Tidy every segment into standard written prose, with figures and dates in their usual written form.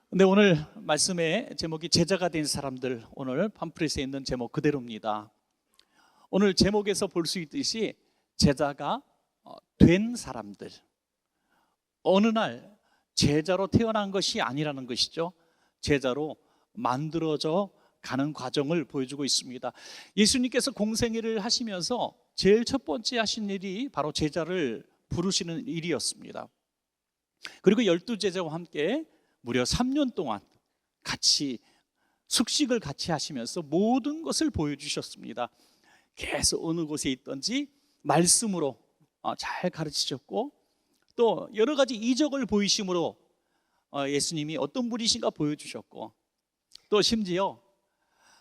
근데 오늘 말씀의 제목이 제자가 된 사람들, 오늘 팜플렛에 있는 제목 그대로입니다. 오늘 제목에서 볼 수 있듯이 제자가 된 사람들, 어느 날 제자로 태어난 것이 아니라는 것이죠. 제자로 만들어져 가는 과정을 보여주고 있습니다. 예수님께서 공생애를 하시면서 제일 첫 번째 하신 일이 바로 제자를 부르시는 일이었습니다. 그리고 12제자와 함께 무려 3년 동안 같이 숙식을 같이 하시면서 모든 것을 보여주셨습니다. 계속 어느 곳에 있든지 말씀으로 잘 가르치셨고, 또 여러 가지 이적을 보이심으로 예수님이 어떤 분이신가 보여주셨고, 또 심지어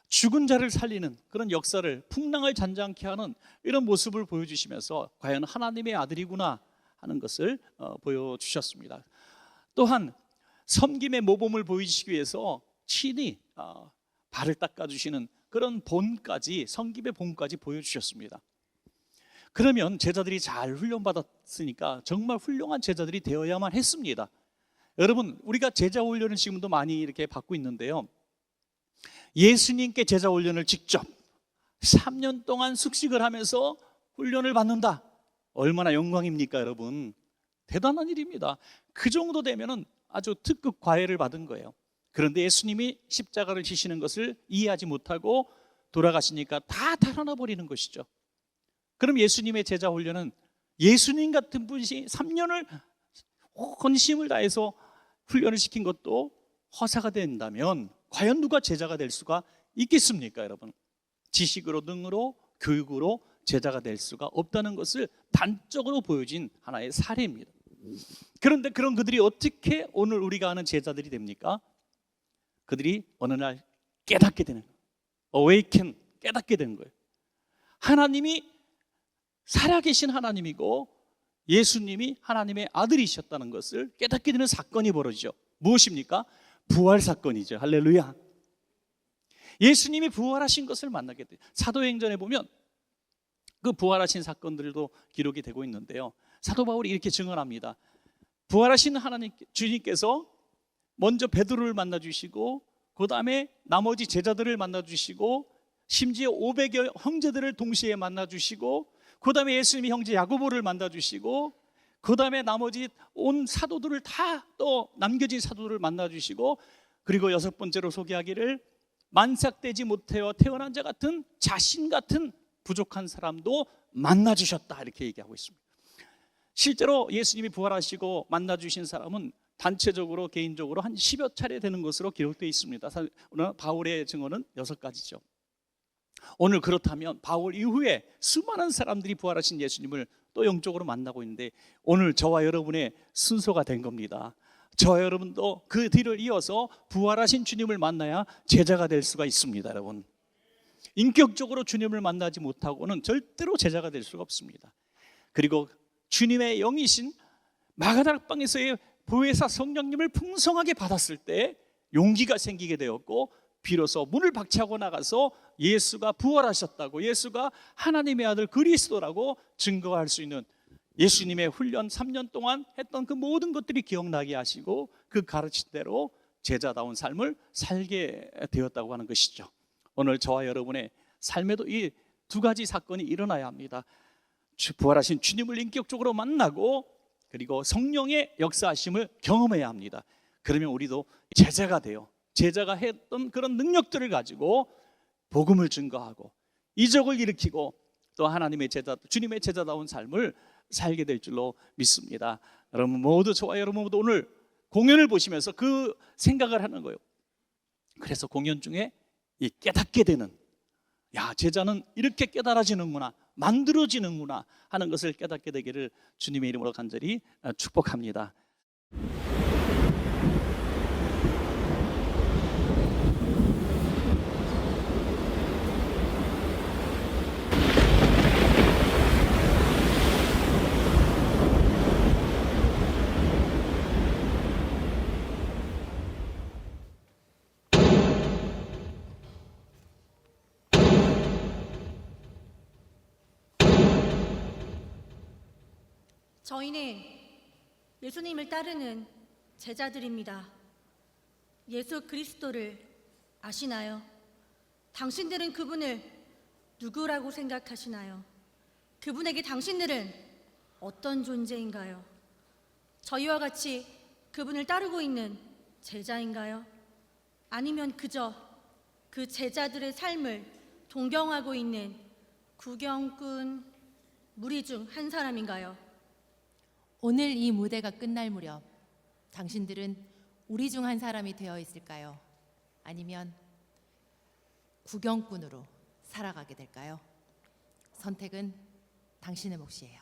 죽은 자를 살리는 그런 역사를, 풍랑을 잔잔케 하는 이런 모습을 보여주시면서 과연 하나님의 아들이구나 하는 것을 보여주셨습니다. 또한 섬김의 모범을 보이시기 위해서 친히 발을 닦아주시는 그런 본까지, 섬김의 본까지 보여주셨습니다. 그러면 제자들이 잘 훈련받았으니까 정말 훌륭한 제자들이 되어야만 했습니다. 여러분, 우리가 제자 훈련을 지금도 많이 이렇게 받고 있는데요, 예수님께 제자 훈련을 직접 3년 동안 숙식을 하면서 훈련을 받는다. 얼마나 영광입니까, 여러분? 대단한 일입니다. 그 정도 되면은 아주 특급 과외를 받은 거예요. 그런데 예수님이 십자가를 지시는 것을 이해하지 못하고 돌아가시니까 다 달아나 버리는 것이죠. 그럼 예수님의 제자 훈련은 예수님 같은 분이 3년을 헌심을 다해서 훈련을 시킨 것도 허사가 된다면 과연 누가 제자가 될 수가 있겠습니까, 여러분? 지식으로, 능으로, 교육으로 제자가 될 수가 없다는 것을 단적으로 보여진 하나의 사례입니다. 그런데 그런 그들이 어떻게 오늘 우리가 아는 제자들이 됩니까? 그들이 어느 날 깨닫게 되는 거예요. awaken, 깨닫게 되는 거예요. 하나님이 살아계신 하나님이고 예수님이 하나님의 아들이셨다는 것을 깨닫게 되는 사건이 벌어지죠. 무엇입니까? 부활 사건이죠. 할렐루야. 예수님이 부활하신 것을 만나게 돼요. 사도행전에 보면 그 부활하신 사건들도 기록이 되고 있는데요, 사도 바울이 이렇게 증언합니다. 부활하신 하나님 주님께서 먼저 베드로를 만나 주시고, 그 다음에 나머지 제자들을 만나 주시고, 심지어 500여 형제들을 동시에 만나 주시고, 그 다음에 예수님이 형제 야고보를 만나 주시고, 그 다음에 나머지 온 사도들을 다 또 남겨진 사도들을 만나 주시고, 그리고 6번째로 소개하기를 만삭되지 못하여 태어난 자 같은 자신 같은 부족한 사람도 만나 주셨다, 이렇게 얘기하고 있습니다. 실제로 예수님이 부활하시고 만나 주신 사람은 단체적으로, 개인적으로 한 10여 차례 되는 것으로 기록되어 있습니다. 오늘 바울의 증언은 6가지죠. 오늘 그렇다면 바울 이후에 수많은 사람들이 부활하신 예수님을 또 영적으로 만나고 있는데, 오늘 저와 여러분의 순서가 된 겁니다. 저와 여러분도 그 뒤를 이어서 부활하신 주님을 만나야 제자가 될 수가 있습니다. 여러분, 인격적으로 주님을 만나지 못하고는 절대로 제자가 될 수가 없습니다. 그리고 주님의 영이신 마가다락방에서의 보혜사 성령님을 풍성하게 받았을 때 용기가 생기게 되었고, 비로소 문을 박차고 나가서 예수가 부활하셨다고, 예수가 하나님의 아들 그리스도라고 증거할 수 있는, 예수님의 훈련 3년 동안 했던 그 모든 것들이 기억나게 하시고 그 가르친 대로 제자다운 삶을 살게 되었다고 하는 것이죠. 오늘 저와 여러분의 삶에도 이 2가지 사건이 일어나야 합니다. 부활하신 주님을 인격적으로 만나고, 그리고 성령의 역사하심을 경험해야 합니다. 그러면 우리도 제자가 돼요. 제자가 했던 그런 능력들을 가지고 복음을 증거하고 이적을 일으키고 또 하나님의 제자, 주님의 제자다운 삶을 살게 될 줄로 믿습니다. 여러분 모두, 저와 여러분 모두 오늘 공연을 보시면서 그 생각을 하는 거예요. 그래서 공연 중에 이 깨닫게 되는, 야, 제자는 이렇게 깨달아지는구나, 만들어지는구나 하는 것을 깨닫게 되기를 주님의 이름으로 간절히 축복합니다. 저희는 예수님을 따르는 제자들입니다. 예수 그리스도를 아시나요? 당신들은 그분을 누구라고 생각하시나요? 그분에게 당신들은 어떤 존재인가요? 저희와 같이 그분을 따르고 있는 제자인가요? 아니면 그저 그 제자들의 삶을 동경하고 있는 구경꾼 무리 중 한 사람인가요? 오늘 이 무대가 끝날 무렵 당신들은 우리 중 한 사람이 되어 있을까요? 아니면 구경꾼으로 살아가게 될까요? 선택은 당신의 몫이에요.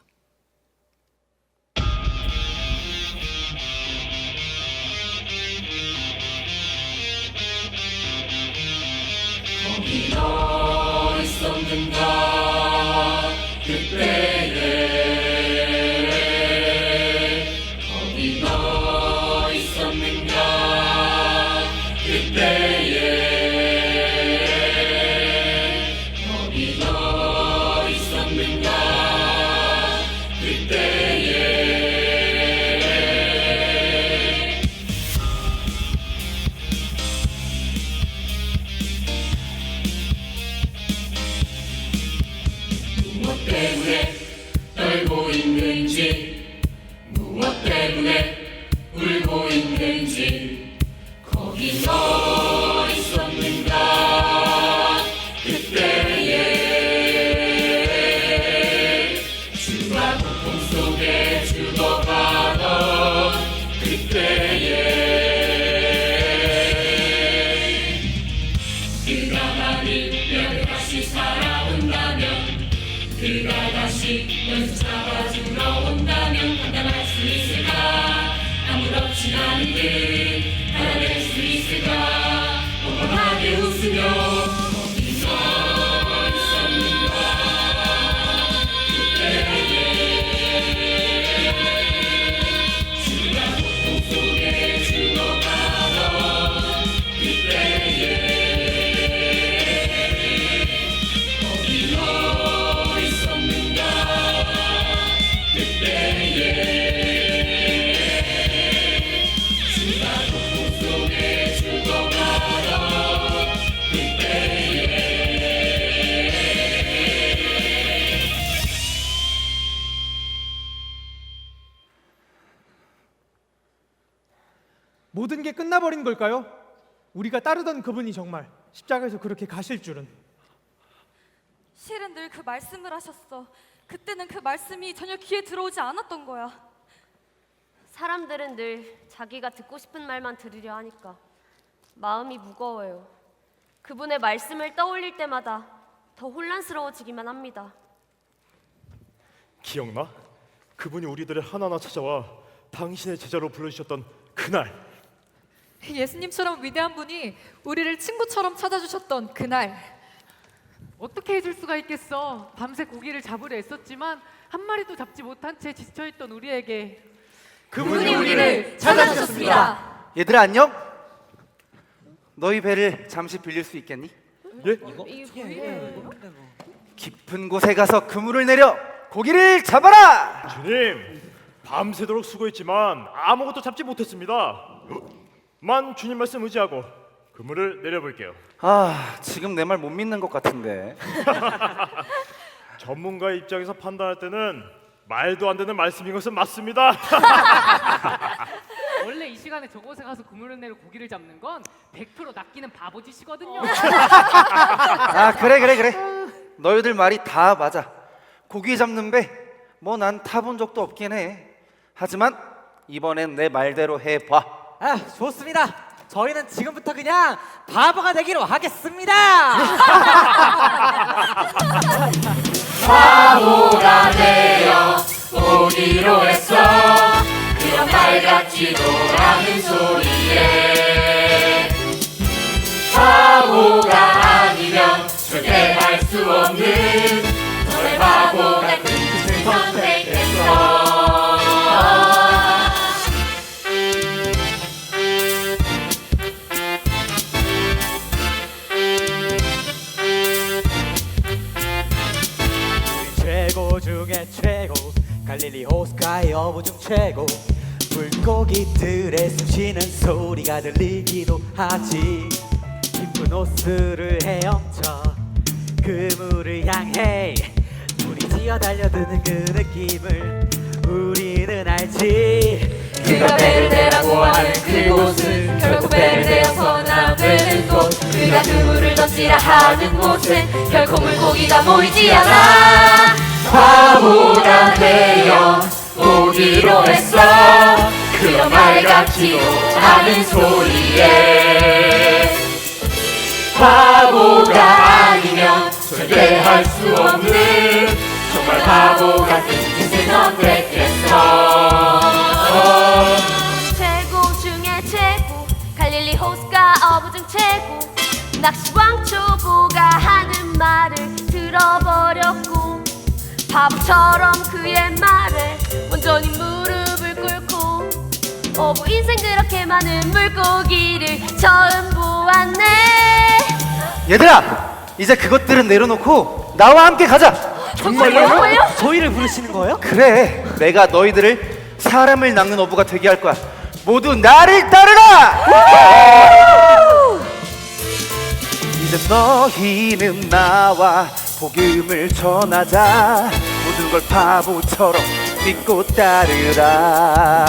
거기 너 있었는가 그때에 거기 너 있었는가 그때에 거기 너 있었는가 그때에 무엇 때문에 떨고 있는지 무엇 때문에 울고 있는지 거기 너 있었는가 그때에 주가 고통 속에 죽어가던 그때에 그가 나를 다시 살아온다면 그가 다시 연수 잡아주러 온다면 판단할 수 있을까 아무렇지 않은 듯 받아낼 수 있을까 뻔뻔하게 웃으며 거기 너 있었는가 그때에 주가 고통 속에 죽어가던 그때에 거기 너 있었는가 그때에 주가 고통 속에 죽어가던 그때에 모든 게 끝나버린 걸까요? 우리가 따르던 그분이 정말 십자가에서 그렇게 가실 줄은. 실은 늘 그 말씀을 하셨어. 그때는 그 말씀이 전혀 귀에 들어오지 않았던 거야. 사람들은 늘 자기가 듣고 싶은 말만 들으려 하니까 마음이 무거워요. 그분의 말씀을 떠올릴 때마다 더 혼란스러워지기만 합니다. 기억나? 그분이 우리들을 하나하나 찾아와 당신의 제자로 불러주셨던 그날. 예수님처럼 위대한 분이 우리를 친구처럼 찾아주셨던 그날. 어떻게 해줄 수가 있겠어. 밤새 고기를 잡으려 애썼지만 한 마리도 잡지 못한 채 지쳐있던 우리에게 그분이 우리를 찾아주셨습니다. 얘들아 안녕? 너희 배를 잠시 빌릴 수 있겠니? 예? 깊은 곳에 가서 그물을 내려 고기를 잡아라! 주님, 밤새도록 수고했지만 아무것도 잡지 못했습니다. 만 주님 말씀 의지하고 그물을 내려볼게요. 아, 지금 내 말 못 믿는 것 같은데. 전문가의 입장에서 판단할 때는 말도 안 되는 말씀인 것은 맞습니다. 원래 이 시간에 저곳에 가서 그물을 내려 고기를 잡는 건 100% 낚이는 바보짓이거든요. 아, 그래. 너희들 말이 다 맞아. 고기 잡는 배, 뭐 난 타본 적도 없긴 해. 하지만 이번엔 내 말대로 해봐. 아, 좋습니다. 저희는 지금부터 그냥 바보가 되기로 하겠습니다. 바보가 되어 오기로 했어 그런 말 같지도 않은 소리에 바보가 아니면 절대 할 수 없는 너의 바보 같은 뜻을 선택했어 최고 중에 최고, 갈릴리 호스카이 어부 중 최고. 물고기들의 숨쉬는 소리가 들리기도 하지. 깊은 호수를 헤엄쳐 그물을 향해 물이 지어 달려드는 그 느낌을 우리는 알지. 그가 베르데라고 하는 그곳은 결국 베르데여서는 안 되는 곳. 그가 그물을 던지라 하는 곳은 결코 물고기가 보이지 않아. 바보가 되어 오기로 했어. 그런 말 같지도 않은 소리에. 바보가 아니면 절대 할 수 없는 정말 바보 같은 짓을 선택했어. 최고 중에 최고 갈릴리 호수가 어부중 최고. 낚시왕 초보가 하는 말을 들어버렸고 바보처럼 그의 말에 온전히 무릎을 꿇고 어부 인생 그렇게 많은 물고기를 처음 보았네. 얘들아, 이제 그것들은 내려놓고 나와 함께 가자. 정말요? 저희를 부르시는 거예요? 그래, 내가 너희들을 사람을 낚는 어부가 되게 할 거야. 모두 나를 따르라. 이제 너희는 나와 복음을 전하자. 모든 걸 바보처럼 믿고 따르라.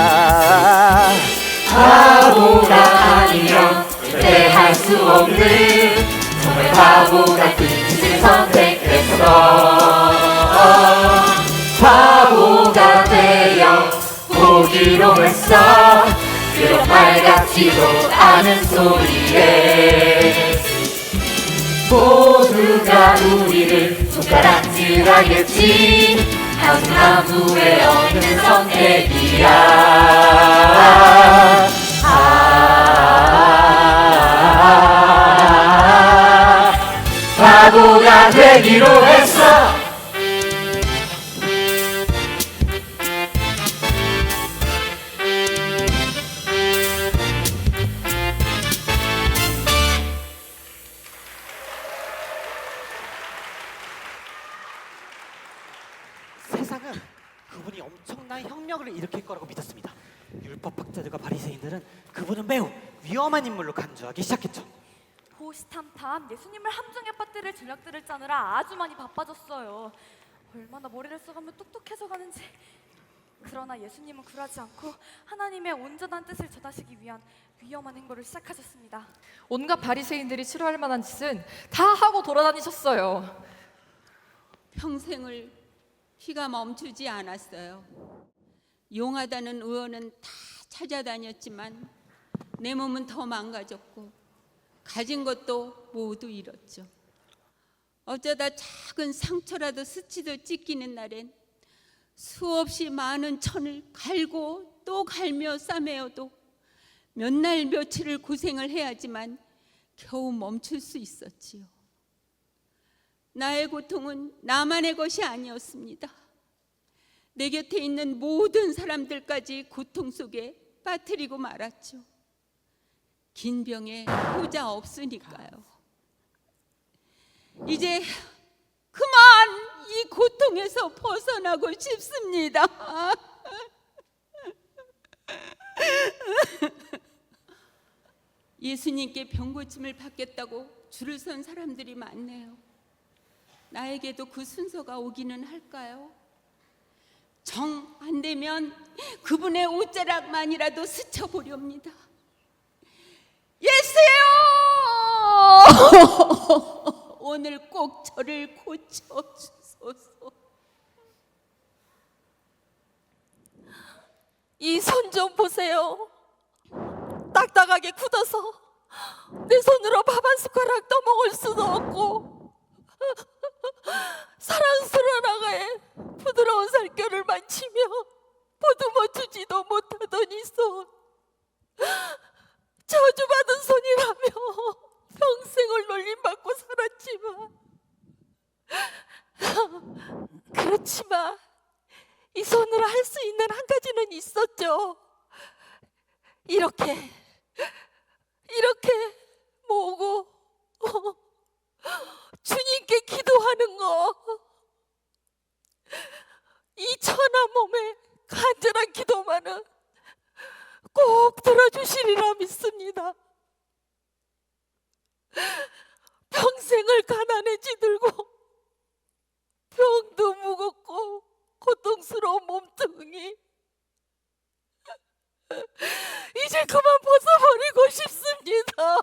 바보가 아니면 절대 할 수 없는 정말 바보 같은 짓을 선택했어. 바보가 되어 보기로 했어. 그런 말 같지도 않은 소리에. 모두가 우리를 손가락질하겠지. 하지만 후회 없는 선택이야. 바보가 되기로 했어. 세상은 그분이 엄청난 혁명을 일으킬 거라고 믿었습니다. 율법학자들과 바리새인들은 그분을 매우 위험한 인물로 간주하기 시작했죠. 호시탐탐 예수님을 함정에 빠뜨릴 전략들을 짜느라 아주 많이 바빠졌어요. 얼마나 머리를 써가면 똑똑해져 가는지. 그러나 예수님은 굴하지 않고 하나님의 온전한 뜻을 전하시기 위한 위험한 행보를 시작하셨습니다. 온갖 바리새인들이 싫어할 만한 짓은 다 하고 돌아다니셨어요. 평생을 피가 멈추지 않았어요. 용하다는 의원은 다 찾아다녔지만 내 몸은 더 망가졌고 가진 것도 모두 잃었죠. 어쩌다 작은 상처라도 스치듯 찢기는 날엔 수없이 많은 천을 갈고 또 갈며 싸매어도 몇 날 며칠을 고생을 해야지만 겨우 멈출 수 있었지요. 나의 고통은 나만의 것이 아니었습니다. 내 곁에 있는 모든 사람들까지 고통 속에 빠뜨리고 말았죠. 긴 병에 효자 없으니까요. 이제 그만 이 고통에서 벗어나고 싶습니다. 예수님께 병고침을 받겠다고 줄을 선 사람들이 많네요. 나에게도 그 순서가 오기는 할까요? 정 안 되면 그분의 옷자락만이라도 스쳐보렵니다. 예수요! 오늘 꼭 저를 고쳐주소서. 이 손 좀 보세요. 딱딱하게 굳어서 내 손으로 밥 한 숟가락 떠먹을 수도 없고 사랑스러운 아가의 부드러운 살결을 만지며 보듬어 주지도 못하던 이 손, 저주받은 손이라며 평생을 놀림받고 살았지만 그렇지만 이 손으로 할 수 있는 한 가지는 있었죠. 이렇게 모으고 주님께 기도하는 거. 이 천한 몸에 간절한 기도만은 평생을 가난에 찌들고 병도 무겁고 고통스러운 몸뚱이 이제 그만 벗어버리고 싶습니다.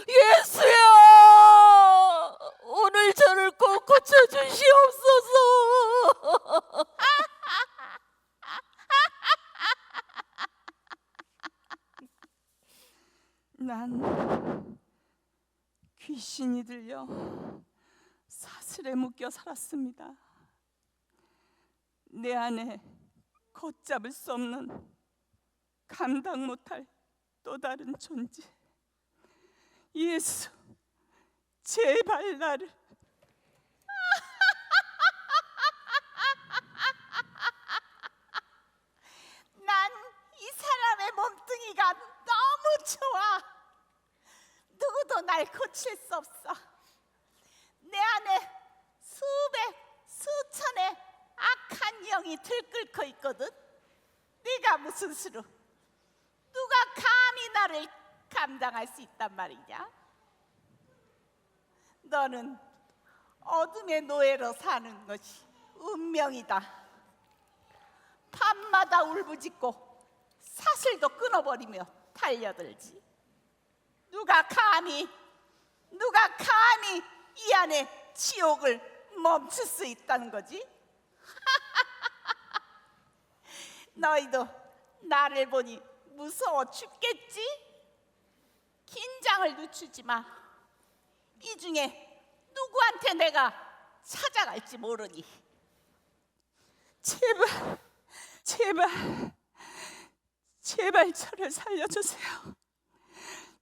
예수야, 오늘 저를 꼭 고쳐주시옵소서. 난 귀신이 들려 사슬에 묶여 살았습니다. 내 안에 걷잡을 수 없는, 감당 못할 또 다른 존재. 예수, 제발 나를. 난 이 사람의 몸뚱이가 너무 좋아. 누구도 날 고칠 수 없어. 내 안에 수백, 수천의 악한 영이 들끓고 있거든. 네가 무슨 수로, 누가 감히 나를 감당할 수 있단 말이냐? 너는 어둠의 노예로 사는 것이 운명이다. 밤마다 울부짖고 사슬도 끊어버리며 달려들지. 누가 감히 이 안에 지옥을 멈출 수 있다는 거지? 너희도 나를 보니 무서워 죽겠지? 긴장을 늦추지 마. 이 중에 누구한테 내가 찾아갈지 모르니. 제발 저를 살려주세요.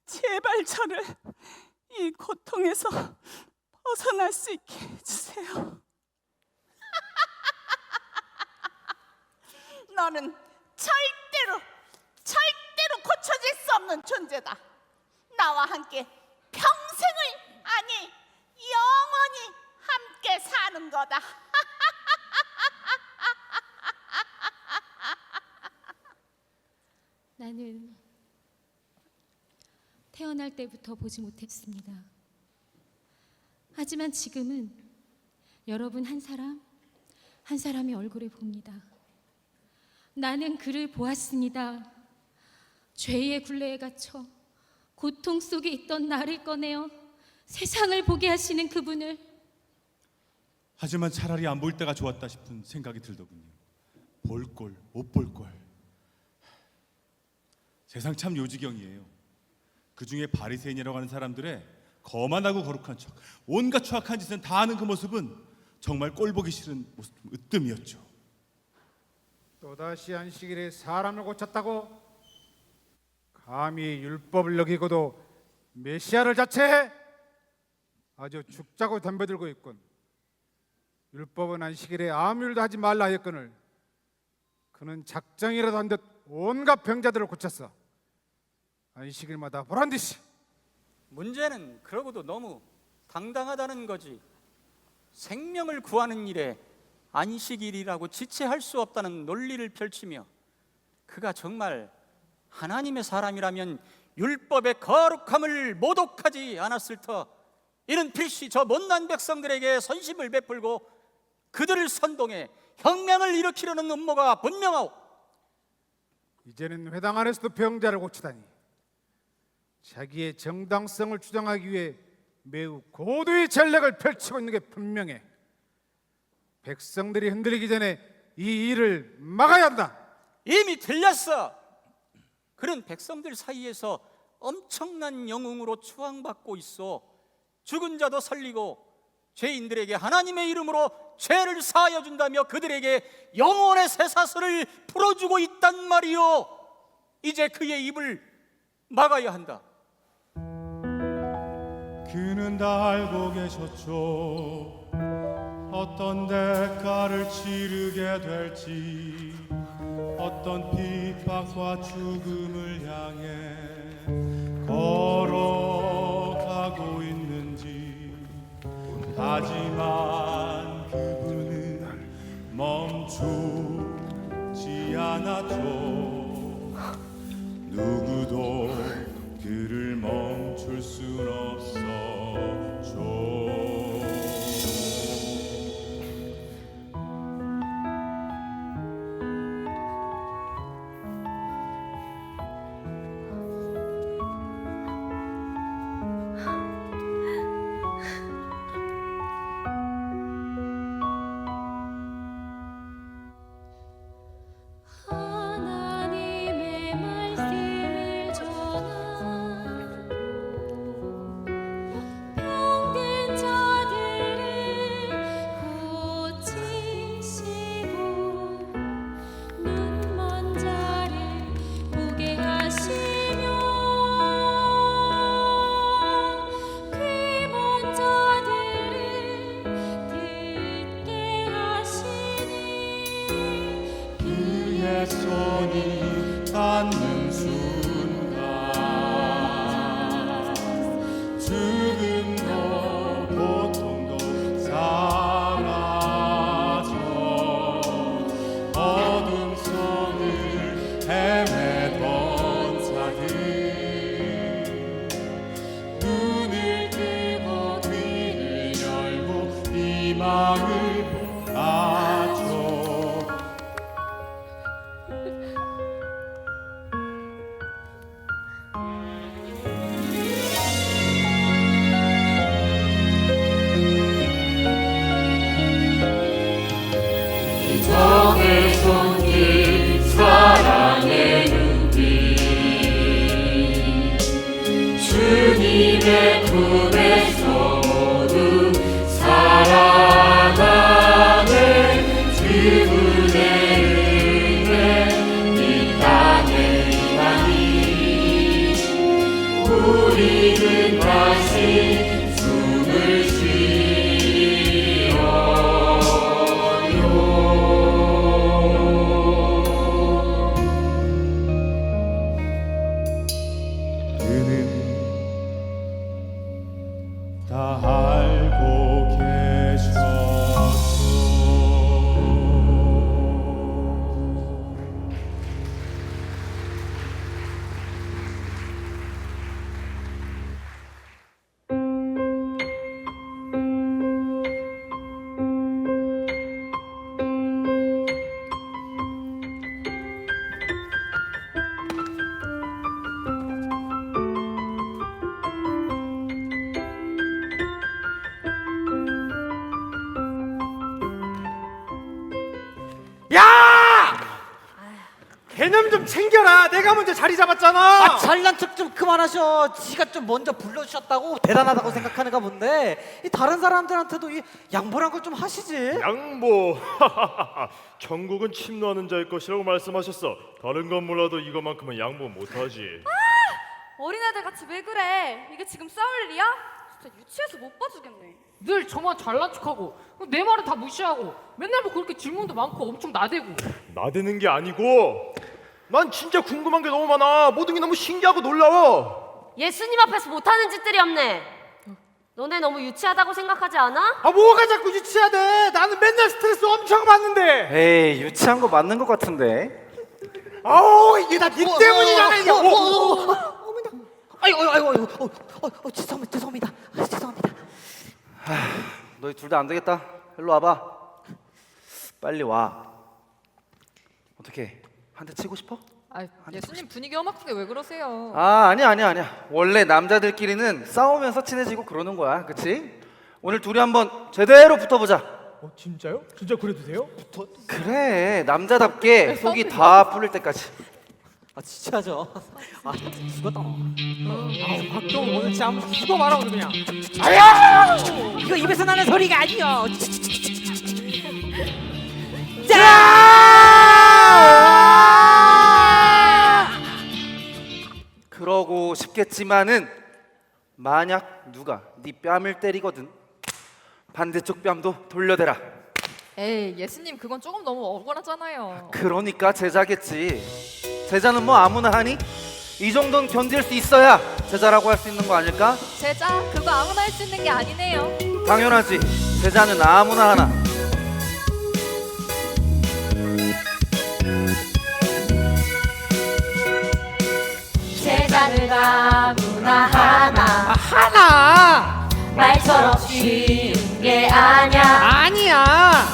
제발 저를 이 고통에서 벗어날 수 있게 해주세요. 너는 절대로 고쳐질 수 없는 존재다. 나와 함께 평생을, 아니 영원히 함께 사는 거다. 나는 태어날 때부터 보지 못했습니다. 하지만 지금은 여러분 한 사람 한 사람의 얼굴을 봅니다. 나는 그를 보았습니다. 죄의 굴레에 갇혀 고통 속에 있던 나를 꺼내어 세상을 보게 하시는 그분을. 하지만 차라리 안 볼 때가 좋았다 싶은 생각이 들더군요. 볼 꼴, 못 볼 꼴. 세상 참 요지경이에요. 그 중에 바리새인이라고 하는 사람들의 거만하고 거룩한 척, 온갖 추악한 짓은 다 하는 그 모습은 정말 꼴보기 싫은 모습, 으뜸이었죠. 또다시 안식일에 사람을 고쳤다고 감히 율법을 어기고도 메시아를 자체해 아주 죽자고 덤벼들고 있군. 율법은 안식일에 아무 일도 하지 말라 하였거늘 그는 작정이라도 한 듯 온갖 병자들을 고쳤어. 안식일마다 보란듯이. 문제는 그러고도 너무 당당하다는 거지. 생명을 구하는 일에 안식일이라고 지체할 수 없다는 논리를 펼치며 그가 정말 하나님의 사람이라면 율법의 거룩함을 모독하지 않았을 터 이는 필시 저 못난 백성들에게 선심을 베풀고 그들을 선동해 혁명을 일으키려는 음모가 분명하오. 이제는 회당 안에서도 병자를 고치다니 자기의 정당성을 주장하기 위해 매우 고도의 전략을 펼치고 있는 게 분명해. 백성들이 흔들리기 전에 이 일을 막아야 한다. 이미 들렸어. 그는 백성들 사이에서 엄청난 영웅으로 추앙받고 있어. 죽은 자도 살리고 죄인들에게 하나님의 이름으로 죄를 사하여 준다며 그들에게 영혼의 쇠사슬을 풀어주고 있단 말이요. 이제 그의 입을 막아야 한다. 그는 다 알고 계셨죠. 어떤 대가를 치르게 될지, 어떤 핍박과 죽음을 향해 걸어가고 있는지. 하지만 그분은 멈추지 않았죠. 누구도 닿는 순간 죽음도 고통도 사라져 어둠 속을 헤매던 자들 눈을 뜨고 귀를 열고 희망을 보아줘. 기적의 손길 사랑의 눈빛 주님의 품에서 모두 살아가네. 그분의 은혜 이 땅에 임하니 우리는 다시 숨을 다 알고 계셨어. 야! 개념 좀 챙겨라. 내가 먼저 자리 잡았잖아. 아, 잘난 척 좀 그만하셔. 지가 좀 먼저 불러주셨다고 대단하다고 생각하는가 본데 이 다른 사람들한테도 이 양보란 걸 좀 하시지. 양보. 천국은 침노하는 자의 것이라고 말씀하셨어. 다른 건 몰라도 이것만큼은 양보 못하지. 어린애들 같이 왜 그래? 이게 지금 싸울 일이야? 진짜 유치해서 못 봐주겠네. 늘 저만 잘난 척하고 내 말은 다 무시하고 맨날 뭐 그렇게 질문도 많고 엄청 나대고. 나대는 게 아니고 난 진짜 궁금한 게 너무 많아. 모든 게 너무 신기하고 놀라워. 예수님 앞에서 못하는 짓들이 없네. 너네 너무 유치하다고 생각하지 않아? 아, 뭐가 자꾸 유치하대? 나는 맨날 스트레스 엄청 받는데. 에이, 유치한 거 맞는 것 같은데. 아우, 이게 다 네 때문이잖아 이게. 아이고, 죄송합니다. 아, 죄송합니다. 너희 둘 다 안 되겠다. 일로 와봐. 빨리 와. 어떻게 한 대 치고 싶어? 아, 예수님 분위기 험악하게 왜 그러세요? 아, 아니야. 원래 남자들끼리는 싸우면서 친해지고 그러는 거야, 그치? 오늘 둘이 한번 제대로 붙어보자. 진짜요? 진짜 그래도 돼요? 그래, 남자답게 속이 다 풀릴 때까지. 아, 진짜죠. 아, 죽었다. 박정우 오늘 진짜 한번 죽어 말아 그냥. 아야! 이거 입에서 나는 소리가 아니요. 그러고 싶겠지만은 만약 누가 네 뺨을 때리거든 반대쪽 뺨도 돌려대라. 에이, 예수님 그건 조금 너무 억울하잖아요. 그러니까 제자겠지. 제자는 뭐 아무나 하니? 이 정도는 견딜 수 있어야 제자라고 할 수 있는 거 아닐까? 제자 그거 아무나 할 수 있는 게 아니네요. 당연하지. 제자는 아무나 하나. 제자는 아무나 하나. 하나. 말처럼 쉬운 게 아냐. 아니야.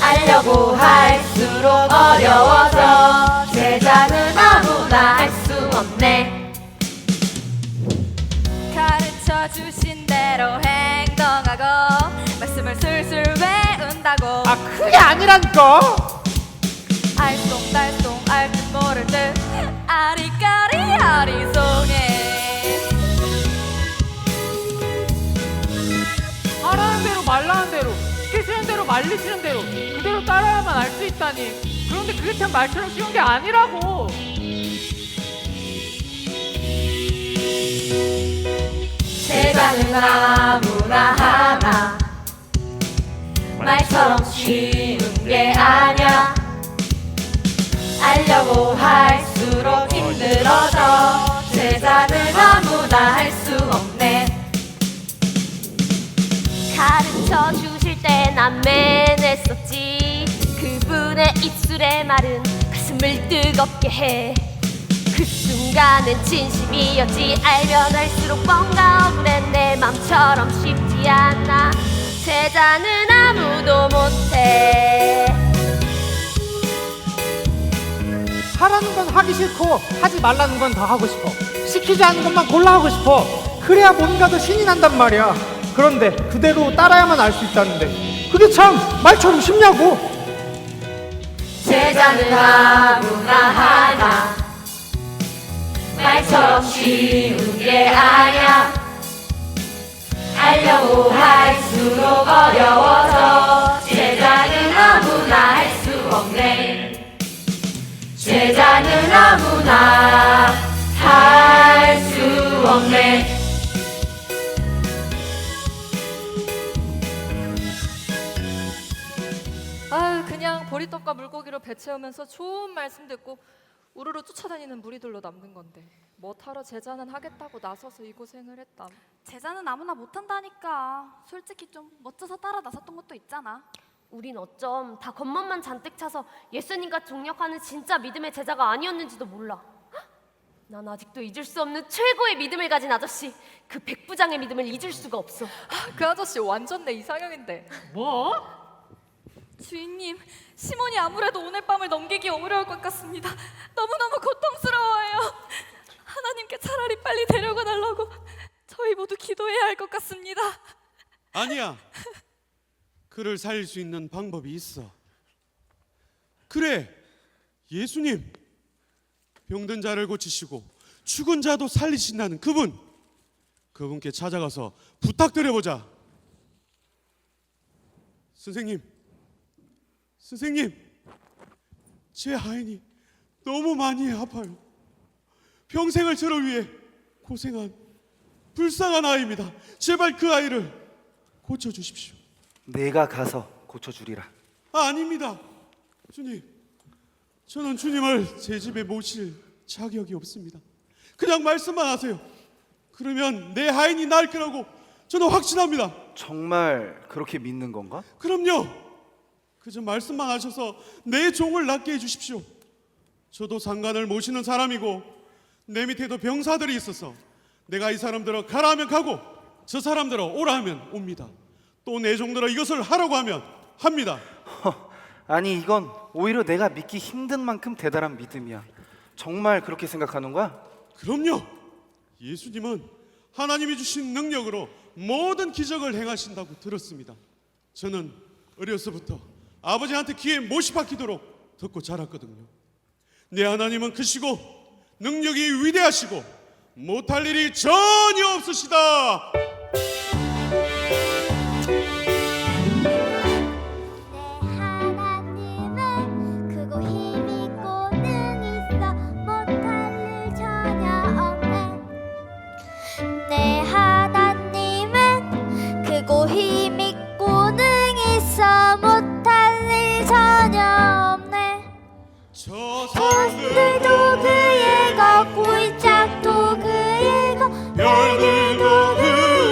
알려고 할수록 어려워져. 제자는 아무나 할 수 없네. 가르쳐 주신 대로 행동하고 말씀을 술술 외운다고. 아, 그게 아니라니까. 알쏭달쏭 알 듯 모를 듯 아리까리 아리송해. 하라는 대로 말라는 대로 시키시는 대로 말리시는 대로 그대로 따라야만 알 수 있다니. 그런데 그게 참 말처럼 쉬운 게 아니라고. 제자는 아무나 하나. 말처럼 쉬운 게 아냐. 알려고 할수록 난 매냈었지. 그분의 입술의 말은 가슴을 뜨겁게 해. 그 순간은 진심이었지. 알면 알수록 뭔가 억울해. 내 맘처럼 쉽지 않아. 제자는 아무도 못해. 하라는 건 하기 싫고 하지 말라는 건 더 하고 싶어. 시키지 않은 것만 골라 하고 싶어. 그래야 뭔가 더 신이 난단 말이야. 그런데 그대로 따라야만 알 수 있다는데 그게 참 말처럼 쉽냐고. 제자는 아무나 하나 말처럼 쉬운 게 아냐. 하려고 할수록 어려워져. 제자는 아무나 할 수 없네. 제자는 아무나 할 수 없네. 아유, 그냥 보리떡과 물고기로 배 채우면서 좋은 말씀 듣고 우르르 쫓아다니는 무리들로 남는 건데 뭐하러 제자는 하겠다고 나서서 이 고생을 했담. 제자는 아무나 못한다니까. 솔직히 좀 멋져서 따라 나섰던 것도 있잖아. 우린 어쩜 다 겉멋만 잔뜩 차서 예수님과 동력하는 진짜 믿음의 제자가 아니었는지도 몰라. 헉! 난 아직도 잊을 수 없는 최고의 믿음을 가진 아저씨, 그 백부장의 믿음을 잊을 수가 없어. 그 아저씨 완전 내 이상형인데. 뭐? 주인님, 시몬이 아무래도 오늘 밤을 넘기기 어려울 것 같습니다. 너무너무 고통스러워요. 하나님께 차라리 빨리 데려가 달라고 저희 모두 기도해야 할 것 같습니다. 아니야. 그를 살릴 수 있는 방법이 있어. 그래, 예수님. 병든 자를 고치시고 죽은 자도 살리신다는 그분께 찾아가서 부탁드려보자. 선생님, 제 아이니 너무 많이 아파요. 평생을 저를 위해 고생한 불쌍한 아이입니다. 제발 그 아이를 고쳐주십시오. 내가 가서 고쳐주리라. 아닙니다. 주님, 저는 주님을 제 집에 모실 자격이 없습니다. 그냥 말씀만 하세요. 그러면 내 하인이 나을 거라고 저는 확신합니다. 정말 그렇게 믿는 건가? 그럼요. 그저 말씀만 하셔서 내 종을 낫게 해주십시오. 저도 상관을 모시는 사람이고 내 밑에도 병사들이 있어서 내가 이 사람들을 가라 하면 가고 저 사람들을 오라 하면 옵니다. 또 내 종들을 이것을 하라고 하면 합니다. 아니, 이건 오히려 내가 믿기 힘든 만큼 대단한 믿음이야. 정말 그렇게 생각하는 거야? 그럼요. 예수님은 하나님이 주신 능력으로 모든 기적을 행하신다고 들었습니다. 저는 어려서부터 아버지한테 귀에 못이 박히도록 듣고 자랐거든요. 내 하나님은 크시고 능력이 위대하시고 못할 일이 전혀 없으시다. 내 하나님은 크고 힘 있고 능 있어 못할 일 전혀 없네. 저 사람들도 그의 것 굴짝도 그의 것 별들도 그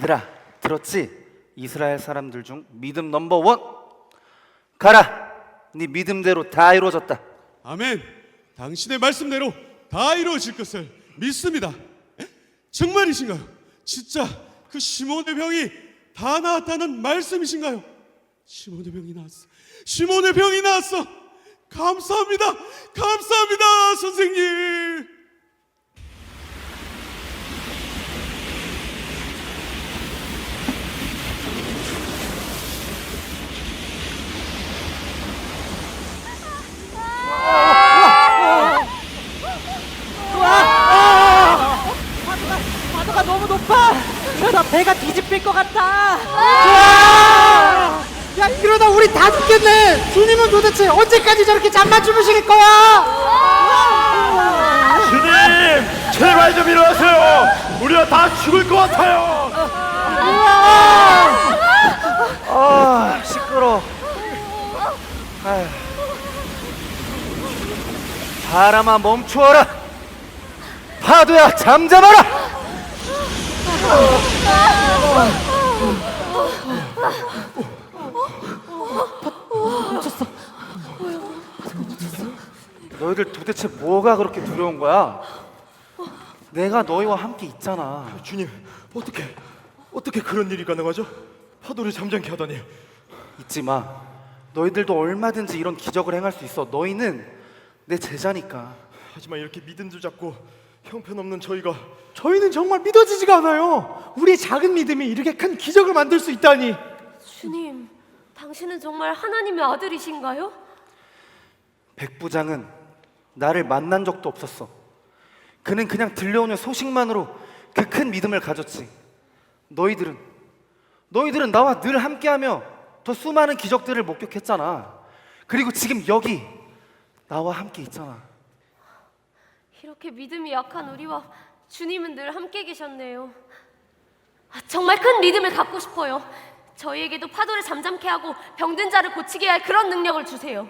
얘들아, 들었지? 이스라엘 사람들 중 믿음 넘버 원. 가라. 네 믿음대로 다 이루어졌다. 아멘. 당신의 말씀대로 다 이루어질 것을 믿습니다. 정말이신가요? 진짜 그 시몬의 병이 다 나았다는 말씀이신가요? 시몬의 병이 나았어. 시몬의 병이 나았어. 감사합니다. 감사합니다, 선생님. 파도가 너무 높아. 이러다 배가 뒤집힐 것 같아. 야, 이러다 우리 다 죽겠네. 주님은 도대체 언제까지 저렇게 잠만 주무실 거야? 주님, 제발 좀 일어나세요. 우리가 다 죽을 것 같아요. 아, 시끄러. 바람아 멈추어라. 파도야 잠잠하라. 너희들 도대체 뭐가 그렇게 두려운 거야? 내가 너희와 함께 있잖아. 주님, 어떻게 그런 일이 가능하죠? 파도를 잠잠케 하다니. 잊지 마. 너희들도 얼마든지 이런 기적을 행할 수 있어. 너희는 내 제자니까. 하지만 이렇게 믿음도 잡고 형편없는 저희가 저희는 정말 믿어지지가 않아요. 우리의 작은 믿음이 이렇게 큰 기적을 만들 수 있다니. 주님, 당신은 정말 하나님의 아들이신가요? 백부장은 나를 만난 적도 없었어. 그는 그냥 들려오는 소식만으로 그 큰 믿음을 가졌지. 너희들은 나와 늘 함께하며 더 수많은 기적들을 목격했잖아. 그리고 지금 여기 나와 함께 있잖아. 이렇게 믿음이 약한 우리와 주님은 늘 함께 계셨네요. 정말 큰 믿음을 갖고 싶어요. 저희에게도 파도를 잠잠케 하고 병든 자를 고치게 할 그런 능력을 주세요.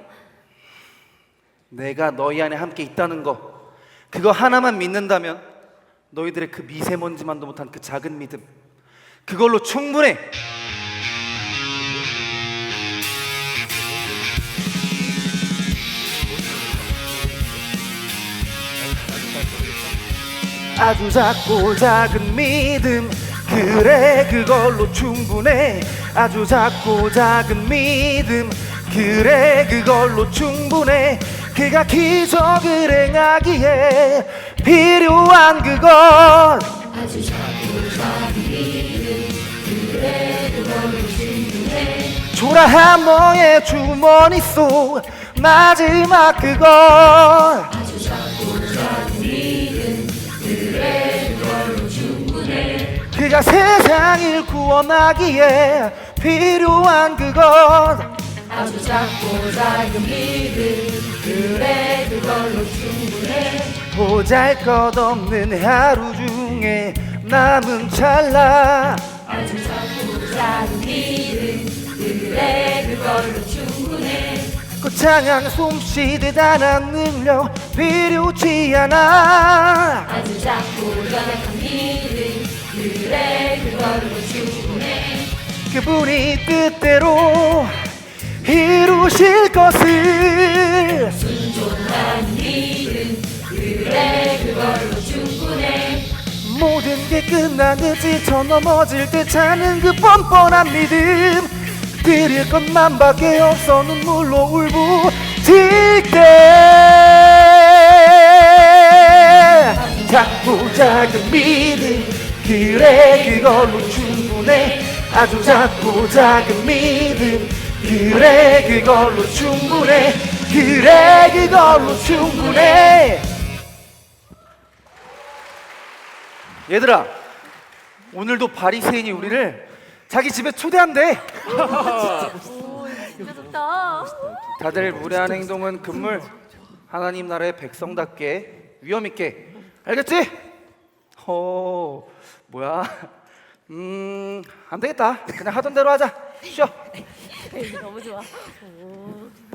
내가 너희 안에 함께 있다는 거, 그거 하나만 믿는다면 너희들의 그 미세먼지만도 못한 그 작은 믿음, 그걸로 충분해. 아주 작고 작은 믿음, 그래 그걸로 충분해. 아주 작고 작은 믿음, 그래 그걸로 충분해. 그가 기적을 행하기에 필요한 그건 아주 작고 작은 믿음 그래 그걸로 충분해. 초라한 너의 주머니 속 마지막 그건 아주 작고 작은 믿음 그래 그걸로 충분해. 그가 세상을 구원하기에 필요한 그건 아주 작고 작은 믿음 그래 그걸로 충분해. 보잘것없는 하루 중에 남은 찰나 아주 작고 작은 믿음 그래 그걸로 충분해. 꽃창한 솜씨 대단한 능력 필요치 않아. 아주 작고 작은 믿음 그래 그걸로 충분해. 그분이 뜻대로 이루실 것을 순종한 믿음 그래 그걸로 충분해. 모든 게 끝난 듯 지쳐 넘어질 듯 차는 그 뻔뻔한 믿음, 드릴 것만밖에 없어 눈물로 울부짖을 때 작고 작은 믿음, 그래 그걸로 충분해. 아주 작고 작은 믿음, 그래 그걸로 충분해. 그래 그걸로 충분해. 얘들아, 오늘도 바리새인이 우리를 자기 집에 초대한대. 진짜 좋다. 다들 무례한 행동은 금물, 하나님 나라의 백성답게 위험 있게, 알겠지? 뭐야? 안 되겠다. 그냥 하던 대로 하자. 쉬어. 너무 좋아.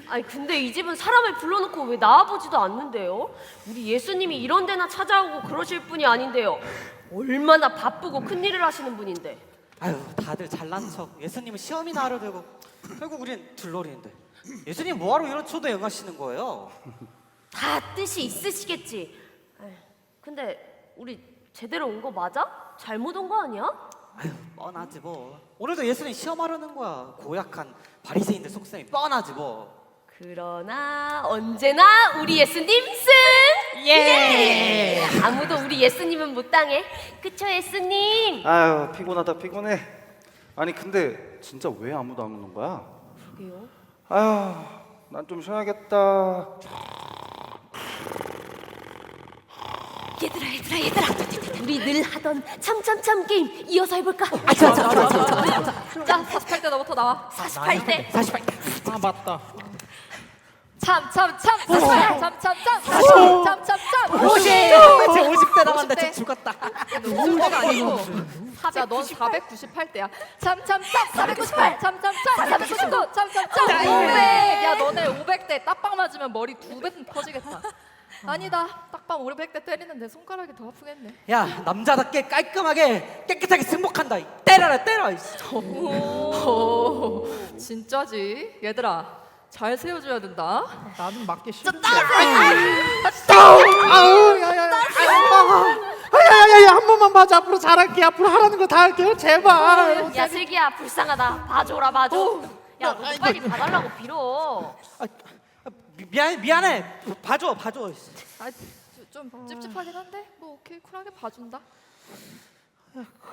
아니 근데 이 집은 사람을 불러놓고 왜 나와보지도 않는데요? 우리 예수님이 이런 데나 찾아오고 그러실 분이 아닌데요. 얼마나 바쁘고 큰일을 하시는 분인데. 아유, 다들 잘난 척 예수님은 시험이나 하려 되고 결국 우린 들러리인데 예수님 뭐하러 이런 초대 응하시는 거예요? 다 뜻이 있으시겠지. 에휴, 근데 우리 제대로 온 거 맞아? 잘못 온 거 아니야? 아유, 뻔하지 뭐. 오늘도 예수님 시험하려는 거야. 고약한 바리새인들 속셈이 뻔하지 뭐. 그러나 언제나 우리 예수님 승! 예! 아무도 우리 예수님은 못 당해. 그쵸 예수님? 아유 피곤하다 피곤해. 아니 근데 진짜 왜 아무도 안 오는 거야? 그게요? 아유 난 좀 쉬어야겠다. 얘들아 우리 늘 하던 참참참 게임 이어서 해볼까? 자, 48대 너부터 나와. 48대 48대. 아, 맞다. 참참참 50. 제 50대 남았는데 지금 죽었다. 50대가 아니고 자, 넌 498대야. 참참참 498 참참참 499 참참참 500. 야, 너네 500대 딱빵 맞으면 머리 2배 터지겠다. 아니다. 딱빵 500대 때리는 내 손가락이 더 아프겠네. 야, 남자답게 깔끔하게 깨끗하게 승복한다. 때려라 때려. 오, 진짜지? 얘들아, 잘 세워줘야 된다. 나는 맞기 싫어. 아우, 야야야야, 한 번만 봐줘. 앞으로 잘할게. 앞으로 하라는 거 다 할게요. 제발. 야 슬기야 불쌍하다. 봐줘라 봐줘. 야 너도 빨리 봐달라고 빌어. 미안해. 봐줘. 아, 좀 찝찝하긴 한데 뭐 오케이 쿨하게 봐준다.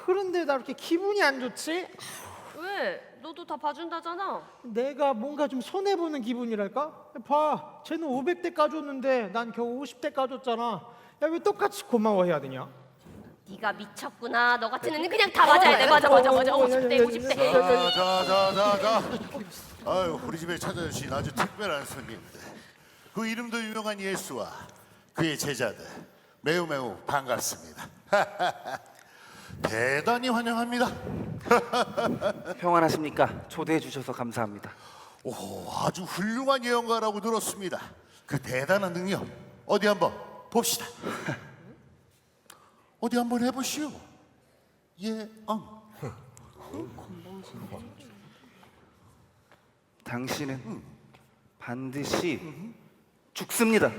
그런데 나 이렇게 기분이 안 좋지? 왜? 너도 다 봐준다잖아. 내가 뭔가 좀 손해 보는 기분이랄까? 봐, 쟤는 500대 까줬는데 난 겨우 50대 까줬잖아. 야, 왜 똑같이 고마워해야 되냐? 네가 미쳤구나. 너 같은 애는 그냥 다 맞아야 돼. 맞아 50대 50대. 자. 아유, 우리 집에 찾아주신 아주 특별한 손님들. 그 이름도 유명한 예수와 그의 제자들 매우 반갑습니다. 대단히 환영합니다. 평안하십니까? 초대해 주셔서 감사합니다. 오, 아주 훌륭한 예언가라고 들었습니다. 그 대단한 능력 어디 한번 봅시다. 어디 한번 해보시오. 예언. 당신은 반드시 죽습니다.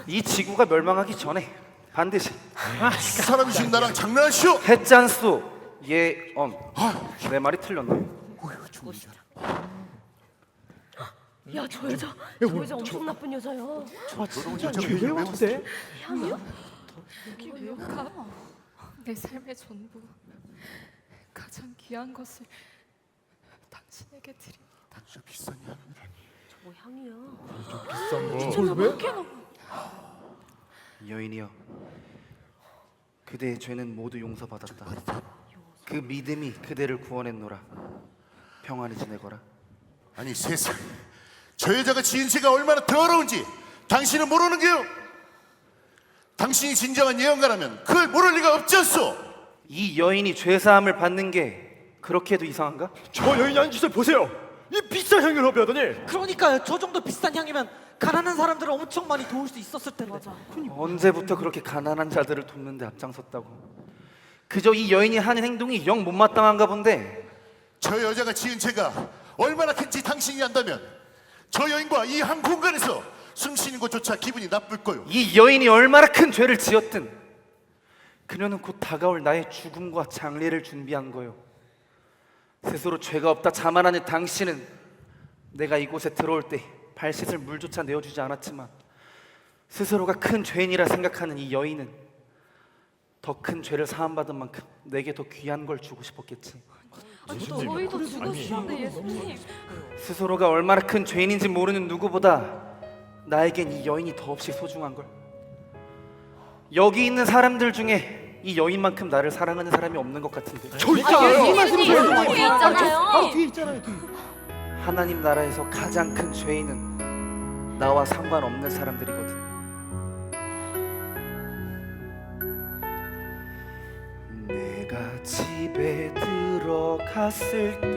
이 지구가 멸망하기 전에 반드시. 그 사람이 지금 나랑 장난하시오? 했잖소. 예언. 내 말이 틀렸나? 야 저 여자 엄청 나쁜 여자야. 왜 어때? 향이요? 여기가 내 삶의 전부, 가장 귀한 것을 당신에게 드립니다. 진짜 비싼 향이라니. 뭐 향이야? 비싼 거. 여인이여, 그대의 죄는 모두 용서받았다. 그 믿음이 그대를 구원했노라. 평안히 지내거라. 아니 세상, 저 여자가 지은 죄가 얼마나 더러운지 당신은 모르는 게요? 당신이 진정한 예언가라면 그걸 모를 리가 없지 않소? 이 여인이 죄사함을 받는 게 그렇게도 이상한가? 저 여인이 하는 짓을 보세요. 이 비싼 향을 허비하더니. 그러니까요. 저 정도 비싼 향이면 가난한 사람들을 엄청 많이 도울 수 있었을 텐데. 맞아. 언제부터 그렇게 가난한 자들을 돕는 데 앞장섰다고? 그저 이 여인이 하는 행동이 영 못마땅한가 본데. 저 여자가 지은 죄가 얼마나 큰지 당신이 안다면 저 여인과 이 한 공간에서 숨 쉬는 것조차 기분이 나쁠 거요. 이 여인이 얼마나 큰 죄를 지었든 그녀는 곧 다가올 나의 죽음과 장례를 준비한 거요. 스스로 죄가 없다 자만하는 당신은 내가 이곳에 들어올 때 발 씻을 물조차 내어주지 않았지만, 스스로가 큰 죄인이라 생각하는 이 여인은 더 큰 죄를 사함받은 만큼 내게 더 귀한 걸 주고 싶었겠지. 저희도 죽었었는데 예수님. 스스로가 얼마나 큰 죄인인지 모르는 누구보다 나에겐 이 여인이 더없이 소중한 걸. 여기 있는 사람들 중에 이 여인만큼 나를 사랑하는 사람이 없는 것 같은데. 저 있잖아요. 있잖아요. 뒤에 있잖아요. 하나님 나라에서 가장 큰 죄인은 나와 상관없는 사람들이거든. 내가 집에 들어갔을 때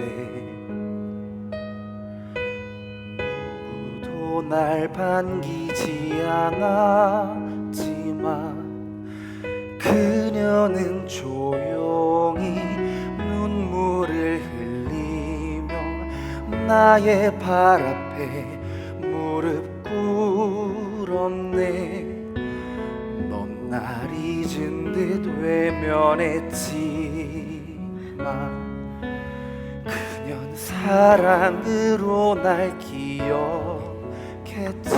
누구도 날 반기지 않았지만 그녀는 조용히 나의 발 앞에 무릎 꿇었네. 넌 날 잊은 듯 외면했지만 그년 사랑으로 날 기억했지.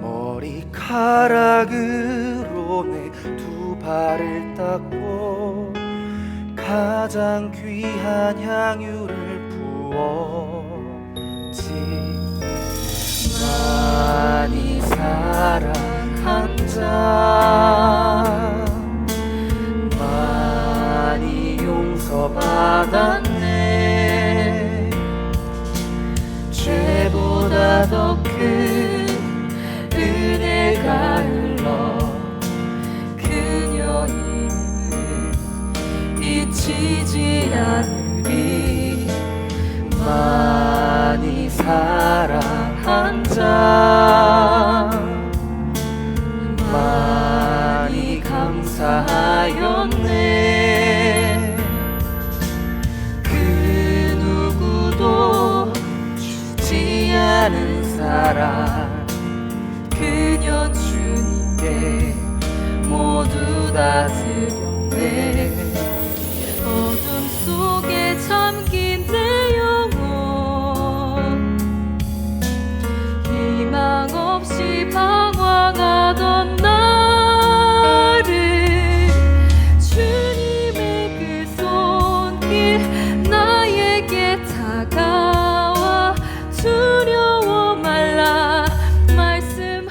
머리카락으로 내 두 발을 닦고 가장 귀한 향유를 부었지. 많이 사랑한 자 많이 용서받았네. 죄보다 더 큰 은혜가 흘러 그녀 이름을 잊히지 않으리. 많이 사랑한 자 많이 감사하였네. 그 누구도 주지 않은 사랑 그녀 주님께 모두 다 드렸네. 어둠 속에 잠긴 내 영혼 희망 없이 방황하던 나를 주님의 그 손길 나에게 다가와 두려워 말라 말씀하시네.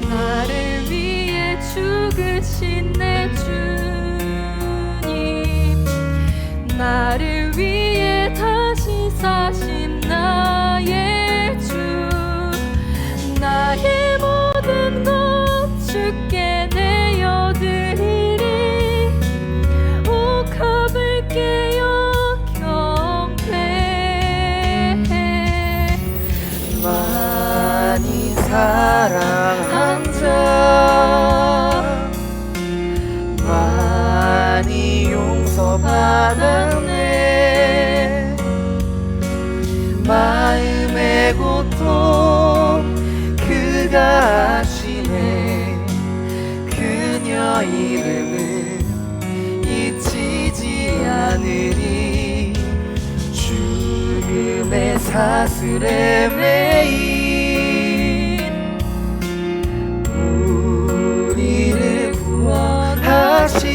나를 위해 죽으신 내 주님 나를 위해 다시 사신 나의 주 나의 모든 것 주께 내어드리리. 옥합을 깨어 경배해. 많이 사랑한 자 많이 용서받았네. 마음의 고통 그가 아시네. 그녀 이름은 잊히지 않으리. 죽음의 사슬에 매인 우리를 구원하신